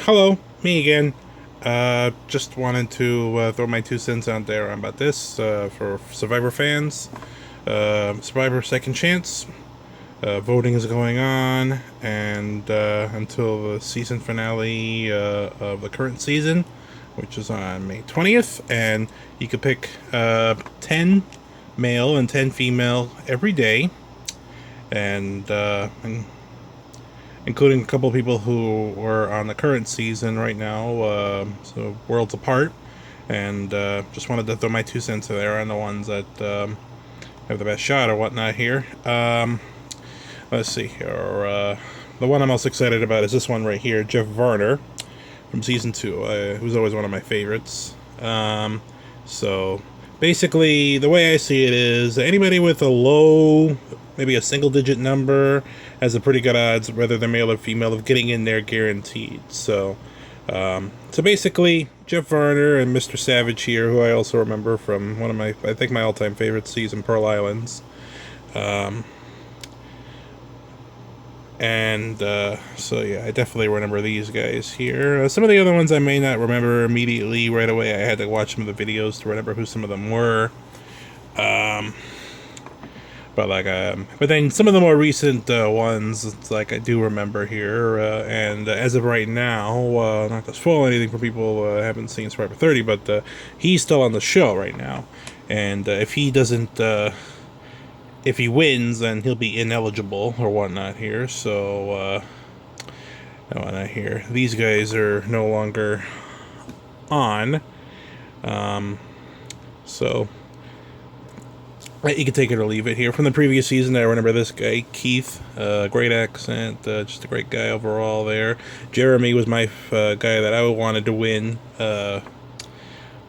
Hello, me again. Just wanted to throw my 2 cents out there about this for Survivor fans. Survivor Second Chance. Voting is going on, and until the season finale of the current season, which is on May 20th, and you can pick 10 male and 10 female every day, and including a couple of people who were on the current season right now, so worlds apart. And just wanted to throw my 2 cents there on the ones that have the best shot or whatnot here. Let's see here. The one I'm most excited about is this one right here, Jeff Varner from season 2, who's always one of my favorites. So basically, the way I see it is anybody with a low, maybe a single-digit number, has a pretty good odds, whether they're male or female, of getting in there guaranteed. So basically, Jeff Varner and Mr. Savage here, who I also remember from one of my, I think my all-time favorite season, Pearl Islands. So yeah, I definitely remember these guys here. Some of the other ones I may not remember immediately right away. I had to watch some of the videos to remember who some of them were. But then some of the more recent ones, it's like I do remember here. And as of right now, not to spoil anything for people who haven't seen Survivor 30, but he's still on the show right now. And if he doesn't, if he wins, then he'll be ineligible or whatnot here. So, whatnot here. These guys are no longer on. So you can take it or leave it here. From the previous season, I remember this guy, Keith. Great accent, just a great guy overall there. Jeremy was my guy that I wanted to win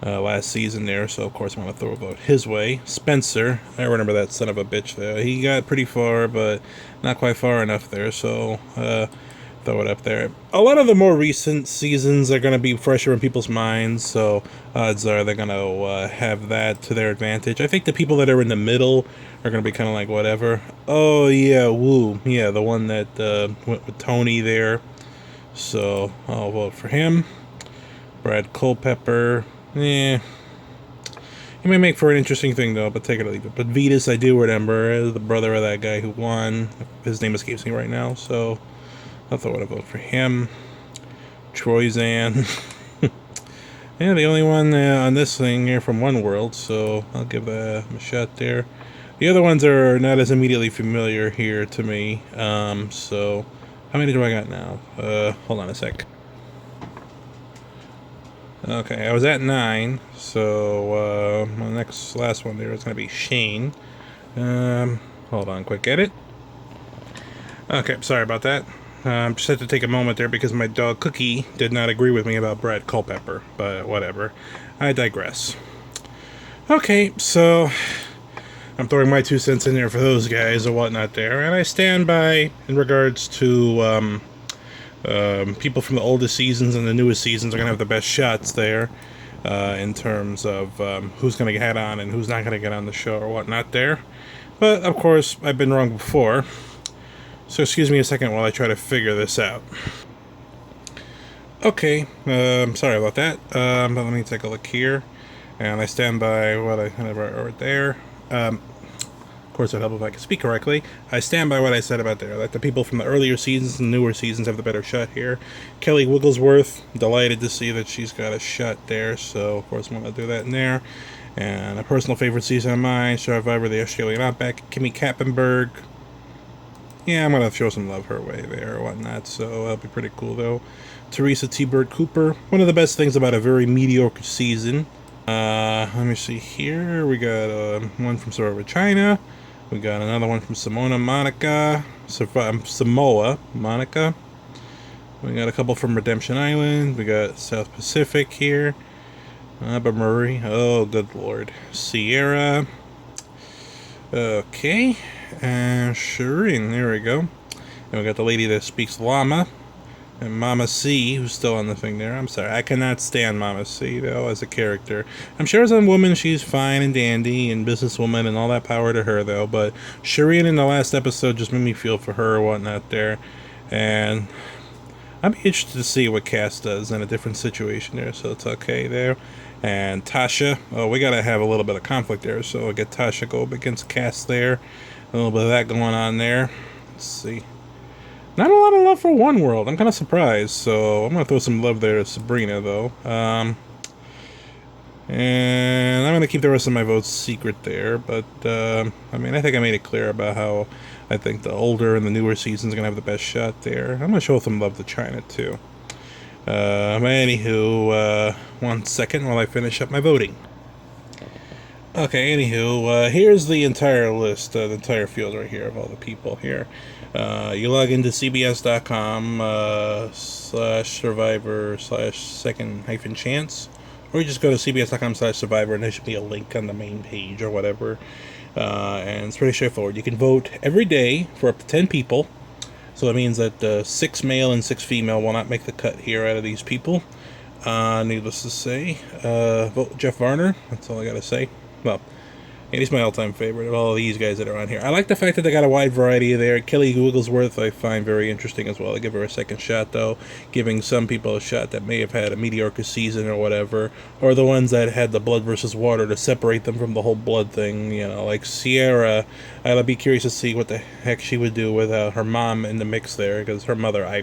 last season there, so of course I'm going to throw a vote his way. Spencer, I remember that son of a bitch there. He got pretty far, but not quite far enough there, so throw it up there. A lot of the more recent seasons are going to be fresher in people's minds, so odds are they're going to have that to their advantage. I think the people that are in the middle are going to be kind of like whatever. Oh yeah, woo, yeah, the one that went with Tony there, so I'll vote for him. Brad Culpepper, he might make for an interesting thing though, but take it or leave it. But Vetus, I do remember, the brother of that guy who won. His name escapes me right now, so I thought I'd vote for him. Troyzan. Yeah, the only one on this thing here from One World, so I'll give him a shot there. The other ones are not as immediately familiar here to me. So how many do I got now? Hold on a sec. Okay, I was at 9, so my last one there is going to be Shane. Hold on, quick edit. Okay, sorry about that. Just had to take a moment there because my dog Cookie did not agree with me about Brad Culpepper, but whatever. I digress. Okay, so I'm throwing my 2 cents in there for those guys or whatnot there, and I stand by in regards to people from the oldest seasons and the newest seasons are going to have the best shots there in terms of who's going to get on and who's not going to get on the show or whatnot there. But, of course, I've been wrong before. So excuse me a second while I try to figure this out. Okay, sorry about that. But let me take a look here. And I stand by what I kind of wrote there. Of course, it'd help if I could speak correctly. I stand by what I said about there, that the people from the earlier seasons and newer seasons have the better shot here. Kelly Wigglesworth, delighted to see that she's got a shot there, so of course I'm going to do that in there. And a personal favorite season of mine, Survivor the Australian Outback, Kimmy Kappenberg. Yeah, I'm going to throw some love her way there or whatnot, so that'll be pretty cool though. Teresa T-Bird Cooper, one of the best things about a very mediocre season. Let me see here, we got one from Survivor China. We got another one from Samoa Monica. We got a couple from Redemption Island. We got South Pacific here. But Murray. Oh, good lord. Sierra. Okay. And Shireen. There we go. And we got the lady that speaks Llama. And Mama C, who's still on the thing there. I'm sorry, I cannot stand Mama C, though, as a character. I'm sure as a woman, she's fine and dandy and businesswoman and all that power to her, though. But Shireen in the last episode just made me feel for her or whatnot there. And I'm interested to see what Cass does in a different situation there, so it's okay there. And Tasha, oh, we gotta have a little bit of conflict there, so I'll get Tasha go up against Cass there. A little bit of that going on there. Let's see. Not a lot of love for One World. I'm kind of surprised, so I'm gonna throw some love there to Sabrina though. And I'm going to keep the rest of my votes secret there, but, I mean, I think I made it clear about how I think the older and the newer season's going to have the best shot there. I'm going to show some love to China, too. But anywho, 1 second while I finish up my voting. Okay, anywho, here's the entire list, the entire field right here of all the people here. You log into cbs.com /survivor/second-chance. Or you just go to cbs.com/survivor and there should be a link on the main page or whatever. And it's pretty straightforward. You can vote every day for up to 10 people. So that means that 6 male and 6 female will not make the cut here out of these people. Needless to say, vote Jeff Varner. That's all I gotta say. Well, yeah, he's my all-time favorite of all of these guys that are on here. I like the fact that they got a wide variety there. Kelly Wigglesworth I find very interesting as well. I give her a second shot, though, giving some people a shot that may have had a mediocre season or whatever, or the ones that had the blood versus water to separate them from the whole blood thing, you know, like Sierra. I'd be curious to see what the heck she would do with her mom in the mix there, because her mother, I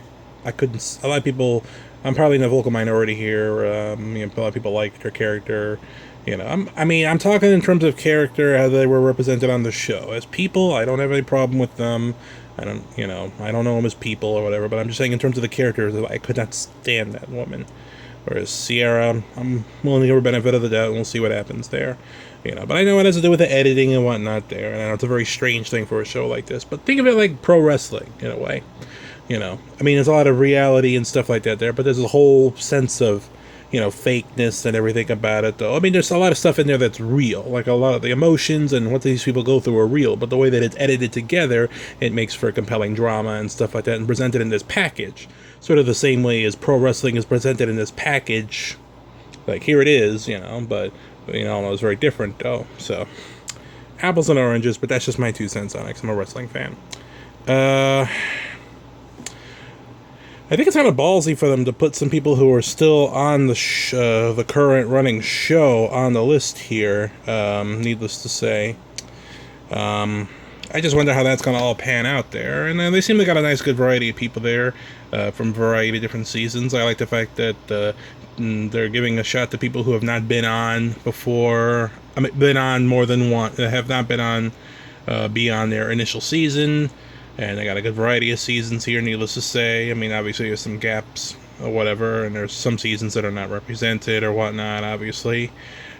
couldn't... A lot of people... I'm probably in a vocal minority here. You know, a lot of people liked her character. You know, I'm talking in terms of character, how they were represented on the show. As people, I don't have any problem with them. I don't know them as people or whatever, but I'm just saying in terms of the characters, I could not stand that woman. Whereas Sierra, I'm willing to give her benefit of the doubt, and we'll see what happens there. You know, but I know it has to do with the editing and whatnot there, and I know it's a very strange thing for a show like this, but think of it like pro wrestling, in a way. You know, I mean, there's a lot of reality and stuff like that there, but there's a whole sense of, you know, fakeness and everything about it, though. I mean, there's a lot of stuff in there that's real. Like, a lot of the emotions and what these people go through are real, but the way that it's edited together, it makes for compelling drama and stuff like that, and presented in this package. Sort of the same way as pro wrestling is presented in this package. Like, here it is, you know, but, you know, it's very different, though. So, apples and oranges, but that's just my 2 cents on it, because I'm a wrestling fan. I think it's kind of ballsy for them to put some people who are still on the current running show on the list here, needless to say. I just wonder how that's going to all pan out there. And they seem to got a nice, good variety of people there from a variety of different seasons. I like the fact that they're giving a shot to people who have not been on before. I mean, been on more than one, have not been on beyond their initial season. And they got a good variety of seasons here, needless to say. I mean, obviously there's some gaps or whatever, and there's some seasons that are not represented or whatnot, obviously.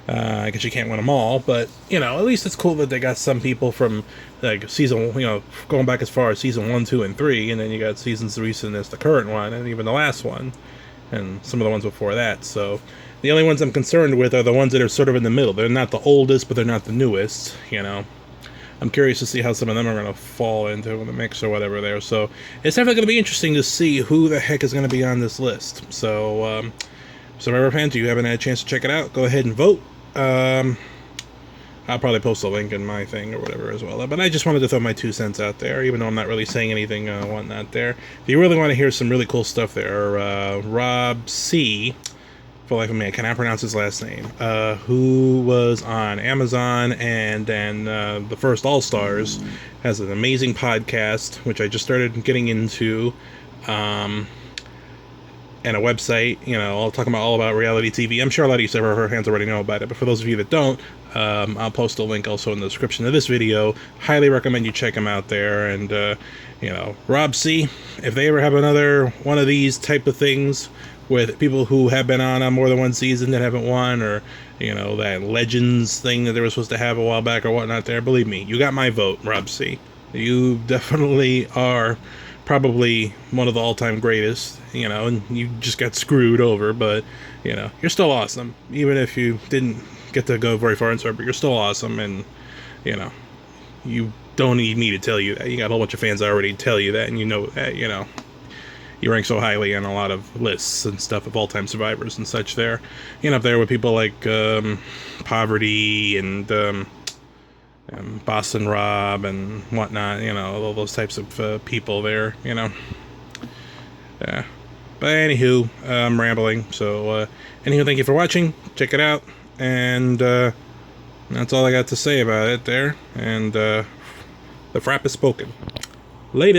I guess you can't win them all, but, you know, at least it's cool that they got some people from, like, season, you know, going back as far as season 1, 2, and 3, and then you got seasons as recent as the current one, and even the last one, and some of the ones before that, so... The only ones I'm concerned with are the ones that are sort of in the middle. They're not the oldest, but they're not the newest, you know. I'm curious to see how some of them are going to fall into the mix or whatever there. So it's definitely going to be interesting to see who the heck is going to be on this list. So, Survivor fans, you haven't had a chance to check it out, go ahead and vote. I'll probably post a link in my thing or whatever as well. But I just wanted to throw my 2 cents out there, even though I'm not really saying anything whatnot there. If you really want to hear some really cool stuff there, Rob C., for the life of me, I cannot pronounce his last name, who was on Amazon and then the first All-Stars, has an amazing podcast, which I just started getting into, and a website, you know, all talking about all about reality TV. I'm sure a lot of you Survivor fans already know about it, but for those of you that don't, I'll post a link also in the description of this video. Highly recommend you check him out there, and, you know, Rob C., if they ever have another one of these type of things, with people who have been on more than one season that haven't won, or, you know, that Legends thing that they were supposed to have a while back or whatnot there, believe me, you got my vote, Rob C. You definitely are probably one of the all-time greatest, you know, and you just got screwed over, but, you know, you're still awesome. Even if you didn't get to go very far in Survivor, you're still awesome, and, you know, you don't need me to tell you that. You got a whole bunch of fans that already tell you that, and you know that, you know. You rank so highly on a lot of lists and stuff of all-time survivors and such there. You know, up there with people like Poverty and Boston Rob and whatnot, you know, all those types of people there, you know. Yeah. But anywho, I'm rambling. So, anywho, thank you for watching. Check it out. And that's all I got to say about it there. And the frap is spoken. Later.